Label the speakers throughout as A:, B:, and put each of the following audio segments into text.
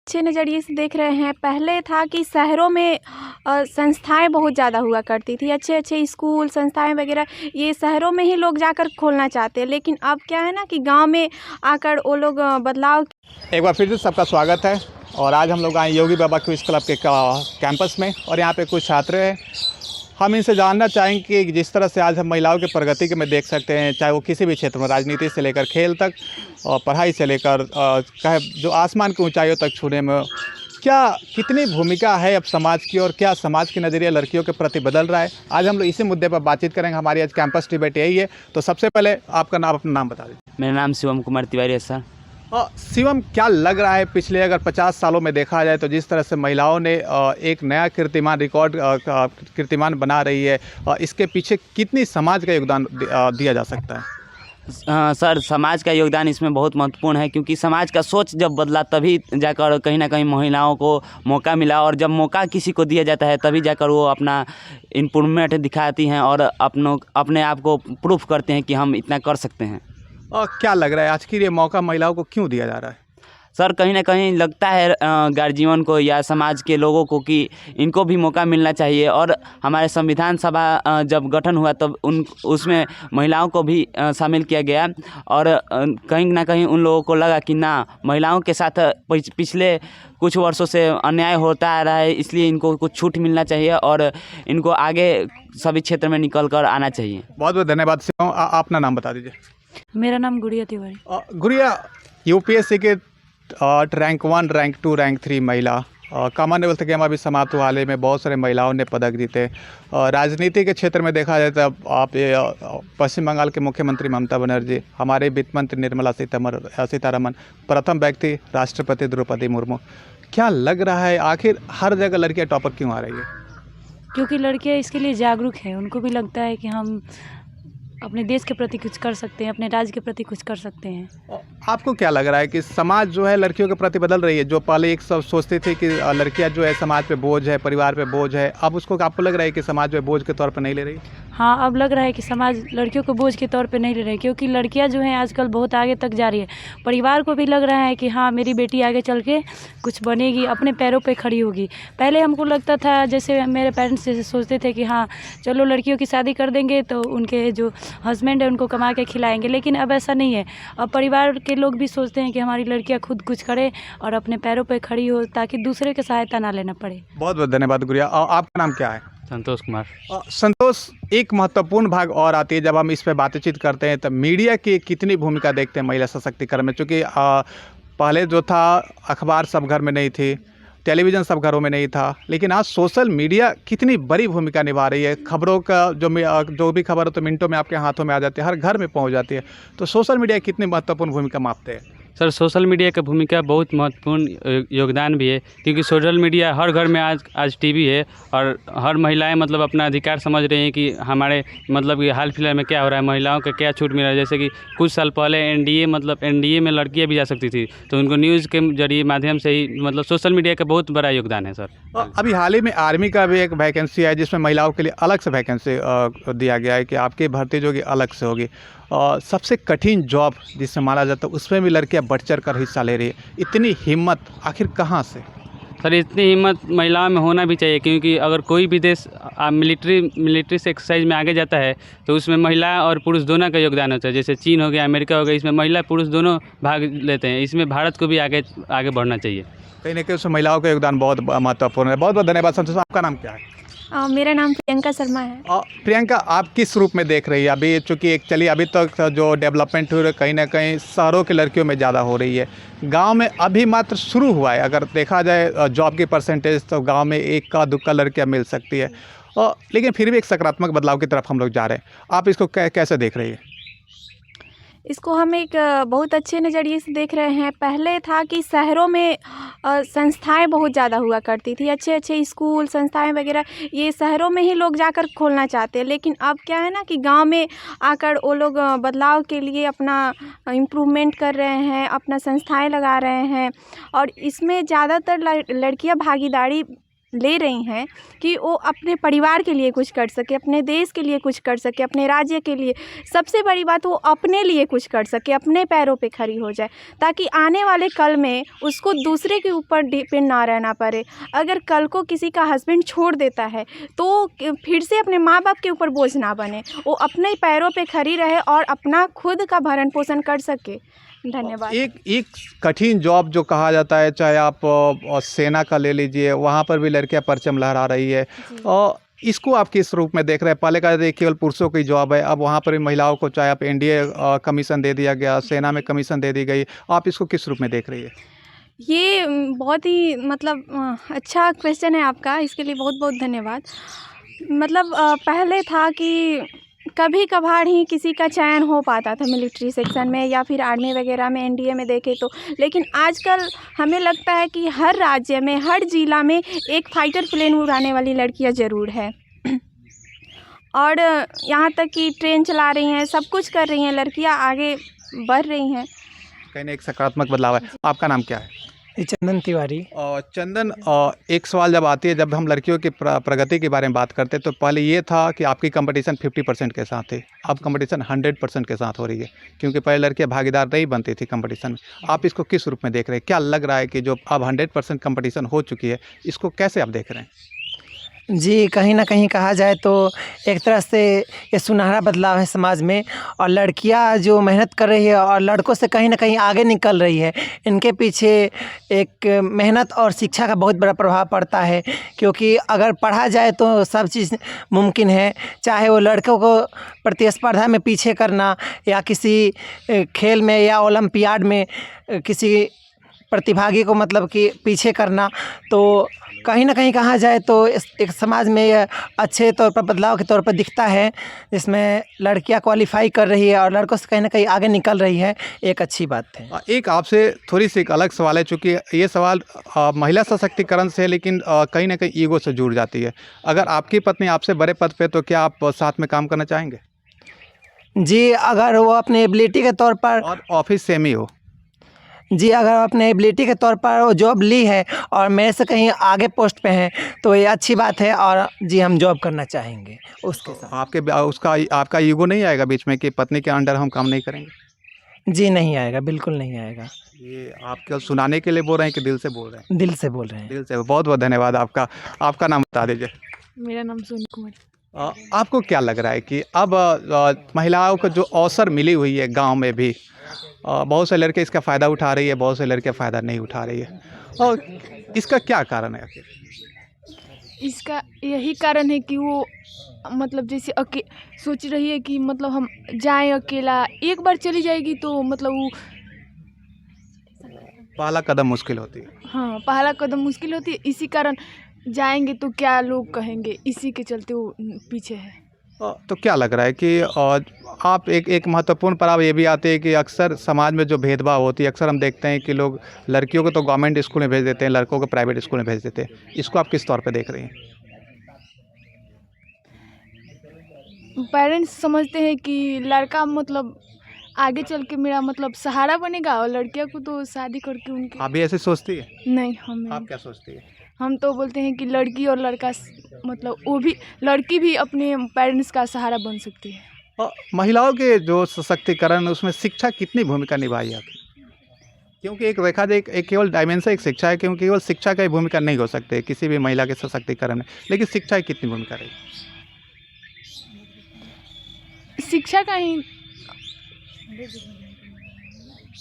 A: अच्छे नज़रिए से देख रहे हैं। पहले था कि शहरों में संस्थाएं बहुत ज़्यादा हुआ करती थी, अच्छे अच्छे स्कूल संस्थाएं वगैरह ये शहरों में ही लोग जाकर खोलना चाहते हैं, लेकिन अब क्या है ना कि गांव में आकर वो लोग बदलाव।
B: एक बार फिर से सबका स्वागत है। और आज हम लोग आए योगी बाबा क्विज क्लब के कैंपस में और यहाँ पे कुछ छात्र हैं। हम इनसे जानना चाहेंगे कि जिस तरह से आज हम महिलाओं की प्रगति के में देख सकते हैं, चाहे वो किसी भी क्षेत्र में, राजनीति से लेकर खेल तक और पढ़ाई से लेकर कहे जो आसमान की ऊंचाइयों तक छूने में, क्या कितनी भूमिका है अब समाज की और क्या समाज की नज़रिया लड़कियों के प्रति बदल रहा है। आज हम लोग इसी मुद्दे पर बातचीत करेंगे। हमारी आज कैंपस डिबेट यही है। तो सबसे पहले आपका अपना नाम बता दीजिए।
C: मेरा नाम शिवम कुमार तिवारी है सर।
B: शिवम, क्या लग रहा है पिछले अगर 50 सालों में देखा जाए तो जिस तरह से महिलाओं ने एक नया कीर्तिमान बना रही है, इसके पीछे कितनी समाज का योगदान दिया जा सकता है?
C: सर, समाज का योगदान इसमें बहुत महत्वपूर्ण है, क्योंकि समाज का सोच जब बदला तभी जाकर कहीं ना कहीं महिलाओं को मौका मिला, और जब मौका किसी को दिया जाता है तभी जाकर वो अपना इम्प्रूवमेंट दिखाती हैं और अपने आप को प्रूफ करते हैं कि हम इतना कर सकते हैं।
B: क्या लग रहा है आखिर ये मौका महिलाओं को क्यों दिया जा रहा है?
C: सर, कहीं ना कहीं लगता है गार्जियन को या समाज के लोगों को कि इनको भी मौका मिलना चाहिए, और हमारे संविधान सभा जब गठन हुआ तब उसमें महिलाओं को भी शामिल किया गया, और कहीं ना कहीं उन लोगों को लगा कि ना, महिलाओं के साथ पिछले कुछ वर्षों से अन्याय होता आ रहा है, इसलिए इनको कुछ छूट मिलना चाहिए और इनको आगे सभी क्षेत्र में निकल कर आना चाहिए।
B: बहुत बहुत धन्यवाद। अपना नाम बता दीजिए।
A: मेरा नाम गुड़िया तिवारी।
B: गुड़िया, यूपीएससी के रैंक 1, रैंक 2, रैंक 3 महिला कॉमनवेल्थ गेम अभी समाप्त हुआ, हाल ही में बहुत सारे महिलाओं ने पदक जीते। राजनीति के क्षेत्र में देखा जाए तो आप पश्चिम बंगाल के मुख्यमंत्री ममता बनर्जी, हमारे वित्त मंत्री निर्मला सीतारमन, प्रथम व्यक्ति राष्ट्रपति द्रौपदी मुर्मू। क्या लग रहा है आखिर हर जगह लड़कियां टॉपर क्यों आ रही है?
D: क्योंकि लड़कियां इसके लिए जागरूक हैं। उनको भी लगता है कि हम अपने देश के प्रति कुछ कर सकते हैं, अपने राज्य के प्रति कुछ कर सकते हैं।
B: आपको क्या लग रहा है कि समाज जो है लड़कियों के प्रति बदल रही है? जो पहले एक सब सोचते थे कि लड़कियां जो है समाज पे बोझ है, परिवार पे बोझ है, अब उसको आपको लग रहा है कि समाज पे बोझ के तौर पर नहीं ले रही?
D: हाँ, अब लग रहा है कि समाज लड़कियों को बोझ के तौर पे नहीं ले रहा है, क्योंकि लड़कियां जो हैं आजकल बहुत आगे तक जा रही है। परिवार को भी लग रहा है कि हाँ, मेरी बेटी आगे चल के कुछ बनेगी, अपने पैरों पे खड़ी होगी। पहले हमको लगता था, जैसे मेरे पेरेंट्स जैसे सोचते थे कि हाँ चलो लड़कियों की शादी कर देंगे तो उनके जो हस्बैंड है उनको कमा के खिलाएंगे, लेकिन अब ऐसा नहीं है। अब परिवार के लोग भी सोचते हैं कि हमारी लड़कियाँ खुद कुछ करे और अपने पैरों पे खड़ी हो, ताकि दूसरे की सहायता ना लेना पड़े।
B: बहुत बहुत धन्यवाद गुड़िया। आपका नाम क्या है?
E: संतोष कुमार।
B: संतोष, एक महत्वपूर्ण भाग और आती है जब हम इस पर बातचीत करते हैं तो मीडिया की कितनी भूमिका देखते हैं महिला सशक्तिकरण में? चूँकि पहले जो था अखबार सब घर में नहीं थी, टेलीविज़न सब घरों में नहीं था, लेकिन आज सोशल मीडिया कितनी बड़ी भूमिका निभा रही है। खबरों का जो भी खबर हो तो मिनटों में आपके हाथों में आ जाती है, हर घर में पहुंच जाती है। तो सोशल मीडिया कितनी महत्वपूर्ण भूमिका मापते हैं?
E: सर, सोशल मीडिया की भूमिका बहुत महत्वपूर्ण योगदान भी है, क्योंकि सोशल मीडिया हर घर में आज टीवी है, और हर महिलाएं मतलब अपना अधिकार समझ रही हैं कि हमारे मतलब कि हाल फिलहाल में क्या हो रहा है, महिलाओं का क्या छूट मिल रहा है। जैसे कि कुछ साल पहले एनडीए में लड़कियां भी जा सकती थी, तो उनको न्यूज़ के जरिए माध्यम से ही मतलब सोशल मीडिया का बहुत बड़ा योगदान है सर।
B: अभी हाल ही में आर्मी का भी एक वैकेंसी है जिसमें महिलाओं के लिए अलग से वैकेंसी दिया गया है कि आपकी भर्ती जो होगी अलग से होगी। सबसे कठिन जॉब जिसमें माना जाता है उसमें भी लड़कियां बढ़ चढ़ कर हिस्सा ले रही है। इतनी हिम्मत आखिर कहाँ से?
E: सर, इतनी हिम्मत महिलाओं में होना भी चाहिए, क्योंकि अगर कोई भी देश मिलिट्री से एक्सरसाइज में आगे जाता है तो उसमें महिला और पुरुष दोनों का योगदान होता है। जैसे चीन हो गया, अमेरिका हो गया, इसमें महिला पुरुष दोनों भाग लेते हैं। इसमें भारत को भी आगे बढ़ना चाहिए।
B: कहीं ना कहीं उसमें महिलाओं का योगदान बहुत महत्वपूर्ण है। बहुत बहुत धन्यवाद संतोष। आपका नाम क्या है?
A: मेरा नाम प्रियंका शर्मा है।
B: प्रियंका, आप किस रूप में देख रही है अभी? चूँकि अभी तक जो डेवलपमेंट हो रही है कहीं ना कहीं शहरों के लड़कियों में ज़्यादा हो रही है, गांव में अभी मात्र शुरू हुआ है। अगर देखा जाए जॉब की परसेंटेज तो गांव में एक का दुक्का लड़कियां मिल सकती है, लेकिन फिर भी एक सकारात्मक बदलाव की तरफ हम लोग जा रहे हैं। आप इसको कैसे देख रही है?
A: इसको हम एक बहुत अच्छे नज़रिए से देख रहे हैं। पहले था कि शहरों में संस्थाएं बहुत ज़्यादा हुआ करती थी, अच्छे अच्छे स्कूल संस्थाएं वगैरह ये शहरों में ही लोग जाकर खोलना चाहते हैं, लेकिन अब क्या है ना कि गांव में आकर वो लोग बदलाव के लिए अपना इम्प्रूवमेंट कर रहे हैं, अपना संस्थाएं लगा रहे हैं, और इसमें ज़्यादातर लड़कियां भागीदारी ले रही हैं कि वो अपने परिवार के लिए कुछ कर सके, अपने देश के लिए कुछ कर सके, अपने राज्य के लिए, सबसे बड़ी बात वो अपने लिए कुछ कर सके, अपने पैरों पे खड़ी हो जाए, ताकि आने वाले कल में उसको दूसरे के ऊपर डिपेंड ना रहना पड़े। अगर कल को किसी का हस्बैंड छोड़ देता है तो फिर से अपने माँ बाप के ऊपर बोझ ना बने, वो अपने पैरों पे खड़ी रहे और अपना खुद का भरण पोषण कर सके। धन्यवाद।
B: एक कठिन जॉब जो कहा जाता है, चाहे आप सेना का ले लीजिए, वहाँ पर भी लड़कियाँ परचम लहरा रही है, और इसको आप किस रूप में देख रहे हैं? पहले का केवल पुरुषों की जॉब है, अब वहाँ पर भी महिलाओं को, चाहे आप एनडीए कमीशन दे दिया गया, सेना में कमीशन दे दी गई, आप इसको किस रूप में देख रही है?
A: ये बहुत ही मतलब अच्छा क्वेश्चन है आपका, इसके लिए बहुत बहुत धन्यवाद। मतलब पहले था कि कभी कभार ही किसी का चयन हो पाता था मिलिट्री सेक्शन में या फिर आर्मी वगैरह में, एनडीए में देखें तो, लेकिन आजकल हमें लगता है कि हर राज्य में, हर जिला में एक फाइटर प्लेन उड़ाने वाली लड़कियां ज़रूर है। और यहाँ तक कि ट्रेन चला रही हैं, सब कुछ कर रही हैं, लड़कियां आगे बढ़ रही हैं।
B: कहीं ना एक सकारात्मक बदलाव है। आपका नाम क्या है?
F: चंदन तिवारी।
B: चंदन, एक सवाल जब आती है, जब हम लड़कियों की प्रगति के बारे में बात करते हैं, तो पहले ये था कि आपकी कंपटीशन 50% के साथ थी, अब कंपटीशन 100% के साथ हो रही है, क्योंकि पहले लड़कियां भागीदार नहीं बनती थी कंपटीशन में। आप इसको किस रूप में देख रहे हैं? क्या लग रहा है कि जो अब 100% कंपटीशन हो चुकी है, इसको कैसे आप देख रहे हैं?
F: जी, कहीं ना कहीं कहा जाए तो एक तरह से ये सुनहरा बदलाव है समाज में, और लड़कियां जो मेहनत कर रही है और लड़कों से कहीं ना कहीं आगे निकल रही है, इनके पीछे एक मेहनत और शिक्षा का बहुत बड़ा प्रभाव पड़ता है। क्योंकि अगर पढ़ा जाए तो सब चीज़ मुमकिन है, चाहे वो लड़कों को प्रतिस्पर्धा में पीछे करना या किसी खेल में या ओलंपियाड में किसी प्रतिभागी को मतलब कि पीछे करना, तो कहीं ना कहीं कहा जाए तो एक समाज में यह अच्छे तौर पर बदलाव के तौर पर दिखता है, जिसमें लड़कियां क्वालिफाई कर रही है और लड़कों से कहीं ना कहीं आगे निकल रही है, एक अच्छी बात है।
B: एक आपसे थोड़ी सी एक अलग सवाल है, चूँकि ये सवाल महिला सशक्तिकरण से है, लेकिन कहीं ना कहीं ईगो से जुड़ जाती है। अगर आपकी पत्नी आपसे बड़े पद पे, तो क्या आप साथ में काम करना चाहेंगे?
F: जी, अगर वो अपने एबिलिटी के तौर पर,
B: और ऑफिस सेम ही हो?
F: जी, अगर अपने एबिलिटी के तौर पर वो जॉब ली है और मेरे से कहीं आगे पोस्ट पे हैं, तो ये अच्छी बात है, और जी हम जॉब करना चाहेंगे उसके साथ।
B: आपका ईगो नहीं आएगा बीच में कि पत्नी के अंडर हम काम नहीं करेंगे?
F: जी नहीं आएगा, बिल्कुल नहीं आएगा।
B: ये आप केवल सुनाने के लिए बोल रहे हैं कि दिल से बोल रहे हैं?
F: दिल से बोल रहे हैं।
B: दिल से। बहुत बहुत धन्यवाद आपका। आपका नाम बता दीजिए।
G: मेरा नाम सोनी कुमारी।
B: आपको क्या लग रहा है कि अब महिलाओं को जो अवसर मिली हुई है गांव में भी, बहुत से लड़के इसका फ़ायदा उठा रही है, बहुत से लड़के फ़ायदा नहीं उठा रही है, और इसका क्या कारण है आखिर?
G: इसका यही कारण है कि वो मतलब जैसे सोच रही है कि मतलब हम जाएं अकेला, एक बार चली जाएगी तो मतलब वो
B: पहला कदम मुश्किल होती है।
G: हाँ, पहला कदम मुश्किल होती है, इसी कारण जाएंगे तो क्या लोग कहेंगे, इसी के चलते वो पीछे है।
B: तो क्या लग रहा है कि आप एक महत्वपूर्ण पड़ाव ये भी आते हैं कि अक्सर समाज में जो भेदभाव होती है, अक्सर हम देखते हैं कि लोग लड़कियों को तो गवर्नमेंट स्कूल में भेज देते हैं, लड़कों को प्राइवेट स्कूल में भेज देते हैं। इसको आप किस तौर पे देख रही हैं?
G: पेरेंट्स समझते हैं कि लड़का मतलब आगे चल के मेरा मतलब सहारा बनेगा, और लड़कियों को तो शादी करके उनके।
B: आप भी ऐसे सोचती है?
G: नहीं, हम नहीं।
B: आप क्या सोचती है?
G: हम तो बोलते हैं कि लड़की और लड़का मतलब वो भी, लड़की भी अपने पेरेंट्स का सहारा बन सकती है।
B: महिलाओं के जो सशक्तिकरण, उसमें शिक्षा कितनी भूमिका निभाई आखिर? क्योंकि एक देखा जाए, एक केवल डायमेंशन एक शिक्षा है, क्योंकि केवल शिक्षा का ही भूमिका नहीं हो सकते किसी भी महिला के सशक्तिकरण में, लेकिन शिक्षा की कितनी भूमिका रही?
G: शिक्षा का ही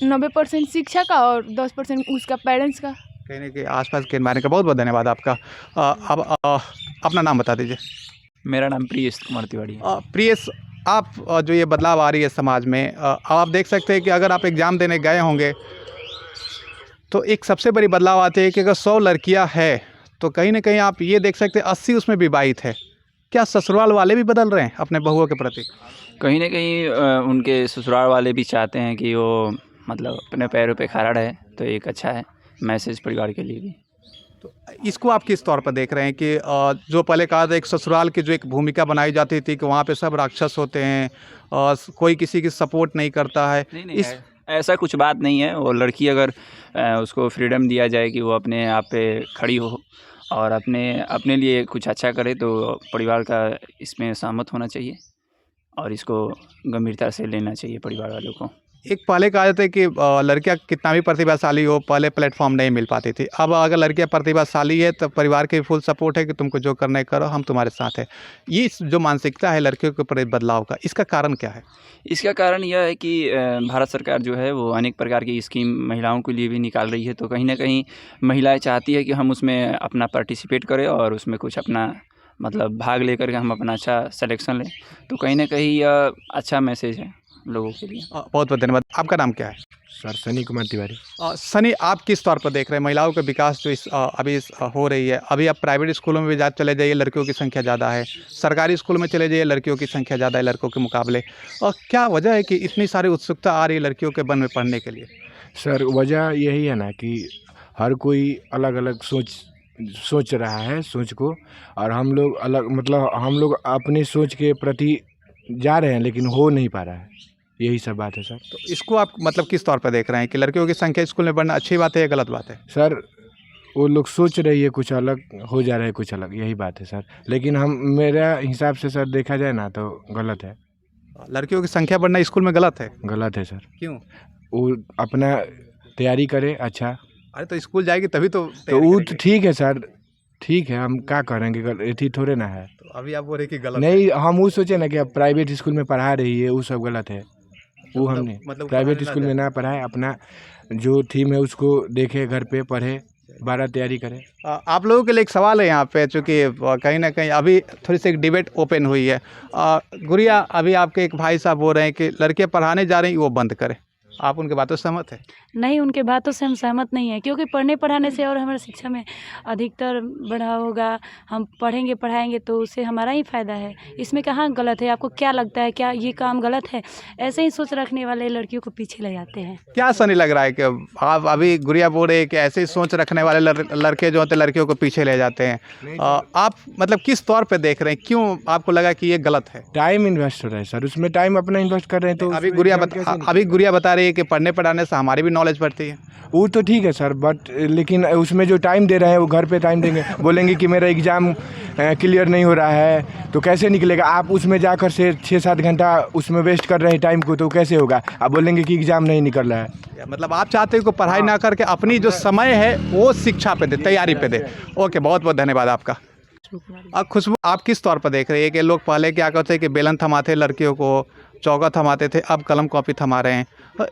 G: 90% शिक्षा का और 10% उसका पेरेंट्स का।
B: कहने के आसपास के मारने का बहुत बहुत धन्यवाद आपका। अब अपना नाम बता दीजिए।
H: मेरा नाम प्रियेश कुमार तिवारी है।
B: प्रियेश, आप जो ये बदलाव आ रही है समाज में, आप देख सकते हैं कि अगर आप एग्ज़ाम देने गए होंगे तो एक सबसे बड़ी बदलाव आती है कि अगर 100 लड़कियां हैं तो कहीं ना कहीं आप ये देख सकते हैं 80 उसमें विवाहित है। क्या ससुराल वाले भी बदल रहे हैं अपने बहुओं के प्रति?
H: कहीं ना कहीं उनके ससुराल वाले भी चाहते हैं कि वो मतलब अपने पैरों पे खड़ा रहे, तो एक अच्छा है मैसेज परिवार के लिए भी।
B: तो इसको आप किस तौर पर देख रहे हैं कि जो पहले कहा था, एक ससुराल की जो एक भूमिका बनाई जाती थी कि वहाँ पे सब राक्षस होते हैं और कोई किसी की सपोर्ट नहीं करता है?
H: नहीं, ऐसा कुछ बात नहीं है। वो लड़की अगर उसको फ्रीडम दिया जाए कि वो अपने आप पे खड़ी हो और अपने लिए कुछ अच्छा करे तो परिवार का इसमें सहमत होना चाहिए और इसको गंभीरता से लेना चाहिए परिवार वालों को।
B: एक पहले कहा जाता है कि लड़कियां कितना भी प्रतिभाशाली हो, पहले प्लेटफॉर्म नहीं मिल पाती थी। अब अगर लड़कियां प्रतिभाशाली है तो परिवार की फुल सपोर्ट है कि तुमको जो करना है करो, हम तुम्हारे साथ हैं। ये जो मानसिकता है लड़कियों के ऊपर बदलाव का, इसका कारण क्या है?
H: इसका कारण यह है कि भारत सरकार जो है वो अनेक प्रकार की स्कीम महिलाओं के लिए भी निकाल रही है, तो कहीं ना कहीं महिलाएं चाहती है कि हम उसमें अपना पार्टिसिपेट करें और उसमें कुछ अपना मतलब भाग लेकर के हम अपना अच्छा सिलेक्शन लें। तो कहीं ना कहीं यह अच्छा मैसेज है लोगों के लिए।
B: बहुत बहुत धन्यवाद। आपका नाम क्या है?
I: सर सनी कुमार तिवारी।
B: सनी, आप किस तौर पर देख रहे हैं महिलाओं का विकास जो अभी हो रही है? अभी आप प्राइवेट स्कूलों में भी चले जाइए, लड़कियों की संख्या ज़्यादा है। सरकारी स्कूल में चले जाइए, लड़कियों की संख्या ज़्यादा है लड़कों के मुकाबले। और क्या वजह है कि इतनी सारी उत्सुकता आ रही है लड़कियों के मन में पढ़ने के लिए?
I: सर वजह यही है ना कि हर कोई अलग अलग सोच रहा है सोच को, और हम लोग अलग मतलब हम लोग अपनी सोच के प्रति जा रहे हैं लेकिन हो नहीं पा रहा है, यही सब बात है सर।
B: तो इसको आप मतलब किस तौर पर देख रहे हैं कि लड़कियों की संख्या स्कूल में बढ़ना अच्छी बात है या गलत बात है?
I: सर वो लोग सोच रही है कुछ अलग, हो जा रहा है कुछ अलग, यही बात है सर। लेकिन मेरा हिसाब से सर देखा जाए ना तो गलत है।
B: लड़कियों की संख्या बढ़ना स्कूल में गलत है?
I: गलत है सर।
B: क्यों?
I: वो अपना तैयारी करे अच्छा।
B: अरे तो स्कूल जाएगी तभी तो
I: वो
B: तैयारी
I: तो ठीक है सर, ठीक है, हम क्या करेंगे, ये थोड़े ना है।
B: तो अभी आप बोल रहे कि गलत
I: नहीं, हम वो सोचे ना कि अब प्राइवेट स्कूल में पढ़ा रही है वो सब गलत है। वो हमने प्राइवेट स्कूल में ना पढ़ाए, अपना जो थीम है उसको देखे, घर पे पढ़े, 12 तैयारी करे।
B: आप लोगों के लिए एक सवाल है यहाँ पे, चूँकि कहीं ना कहीं अभी थोड़ी सी एक डिबेट ओपन हुई है। गुड़िया, अभी आपके एक भाई साहब बोल रहे हैं कि लड़कियाँ पढ़ाने जा रही वो बंद करें, आप उनके बातों से सहमत है?
D: नहीं, उनके बातों से हम सहमत नहीं हैं, क्योंकि पढ़ने पढ़ाने से और हमारे शिक्षा में अधिकतर बढ़ावा होगा। हम पढ़ेंगे पढ़ाएंगे तो उससे हमारा ही फ़ायदा है, इसमें कहाँ गलत है? आपको क्या लगता है, क्या ये काम गलत है? ऐसे ही सोच रखने वाले लड़कियों को पीछे ले जाते हैं।
B: क्या सनी लग रहा है कि आप अभी गुड़िया बोल रहे हैं कि ऐसे ही सोच रखने वाले लड़के जो होते हैं लड़कियों को पीछे ले जाते हैं? आप मतलब किस तौर पे देख रहे हैं, क्यों आपको लगा कि ये गलत है?
I: टाइम इन्वेस्ट हो रहा है सर, उसमें टाइम अपना इन्वेस्ट कर रहे हैं। तो
B: अभी गुड़िया बता रही है कि पढ़ने पढ़ाने से हमारी भी नॉलेज बढ़ती है।
I: वो तो ठीक है सर, बट लेकिन उसमें जो टाइम दे रहे हैं वो घर पे टाइम देंगे, बोलेंगे कि मेरा एग्ज़ाम क्लियर नहीं हो रहा है, तो कैसे निकलेगा? आप उसमें जाकर से 6-7 घंटा उसमें वेस्ट कर रहे हैं टाइम को, तो कैसे होगा? आप बोलेंगे कि एग्ज़ाम नहीं निकल रहा है।
B: मतलब आप चाहते हो कि पढ़ाई ना करके अपनी जो समय है वो शिक्षा पे दे, तैयारी पे दे। ओके, बहुत बहुत धन्यवाद आपका। खुशबू, आप किस तौर पर देख रहे हैं कि लोग पहले क्या करते हैं कि बेलन थमाते लड़कियों को, चौका थमाते थे, अब कलम कॉपी थमा रहे हैं।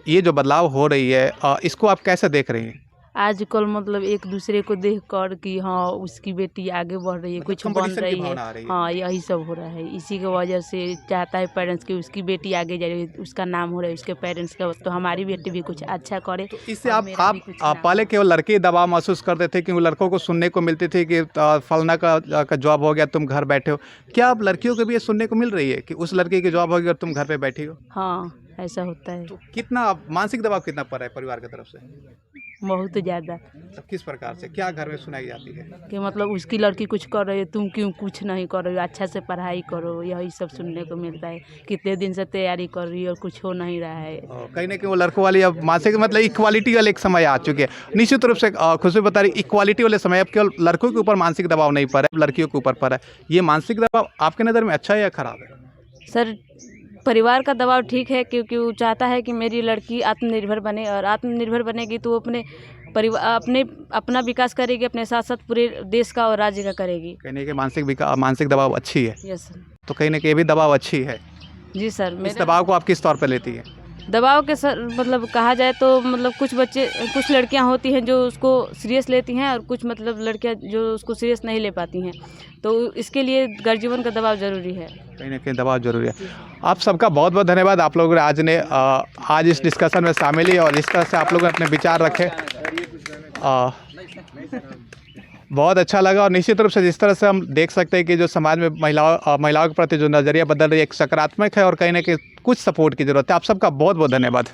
B: ये जो बदलाव हो रही है इसको आप कैसे देख रही हैं?
J: आजकल मतलब एक दूसरे को देख कर कि हाँ उसकी बेटी आगे बढ़ रही है, कुछ बन रही है, हाँ यही सब हो रहा है। इसी की वजह से चाहता है पेरेंट्स कि उसकी बेटी आगे जा रही है, उसका नाम हो रहा है उसके पेरेंट्स का, तो हमारी बेटी भी कुछ अच्छा करे।
B: तो इससे आप पहले केवल लड़के दबाव महसूस करते थे कि वो लड़कों को सुनने को मिलती थी कि फलना का जॉब हो गया, तुम घर बैठे हो। क्या अब लड़कियों को भी ये सुनने को मिल रही है कि उस लड़के की जॉब होगी और तुम घर पे बैठी हो?
J: हाँ ऐसा होता है।
B: तो कितना मानसिक दबाव कितना पड़ रहा है परिवार की तरफ से?
J: बहुत ज़्यादा।
B: तो किस प्रकार से, क्या घर में सुनाई जाती है
J: कि मतलब उसकी लड़की कुछ कर रही है, तुम क्यों कुछ नहीं कर रही हो, अच्छा से पढ़ाई करो, यही सब सुनने को मिलता है। कितने दिन से तैयारी कर रही है और कुछ हो नहीं रहा है।
B: कहीं ना कहीं वो लड़कों वाली अब मानसिक मतलब इक्वालिटी वाले एक समय आ चुके हैं। निश्चित रूप से खुशबू बता रही इक्वालिटी वाले समय अब केवल लड़कों के ऊपर मानसिक दबाव नहीं पड़ रहा है, लड़कियों के ऊपर पड़ रहा है। ये मानसिक दबाव आपके नज़र में अच्छा है या खराब है?
J: सर परिवार का दबाव ठीक है, क्योंकि वो चाहता है कि मेरी लड़की आत्मनिर्भर बने, और आत्मनिर्भर बनेगी तो वो अपने परिवार अपना विकास करेगी, अपने साथ साथ पूरे देश का और राज्य का करेगी।
B: कहने के मानसिक दबाव अच्छी है।
J: Yes sir.
B: तो कहीं ना कहीं भी दबाव अच्छी है।
J: जी सर।
B: इस दबाव को आप किस तौर पर लेती है?
J: दबाव के सर मतलब कहा जाए तो मतलब कुछ लड़कियां होती हैं जो उसको सीरियस लेती हैं, और कुछ मतलब लड़कियां जो उसको सीरियस नहीं ले पाती हैं, तो इसके लिए गर्जीवन का दबाव ज़रूरी है।
B: कहीं ना कहीं दबाव जरूरी है। आप सबका बहुत बहुत धन्यवाद, आप लोगों ने आज इस डिस्कशन में शामिल हुए और इस तरह से आप लोगों ने अपने विचार रखे, बहुत अच्छा लगा। और निश्चित रूप से जिस तरह से हम देख सकते हैं कि जो समाज में महिलाओं के प्रति जो नज़रिया बदल रही है एक सकारात्मक है, और कहीं ना कहीं कुछ सपोर्ट की ज़रूरत है। आप सबका बहुत बहुत धन्यवाद।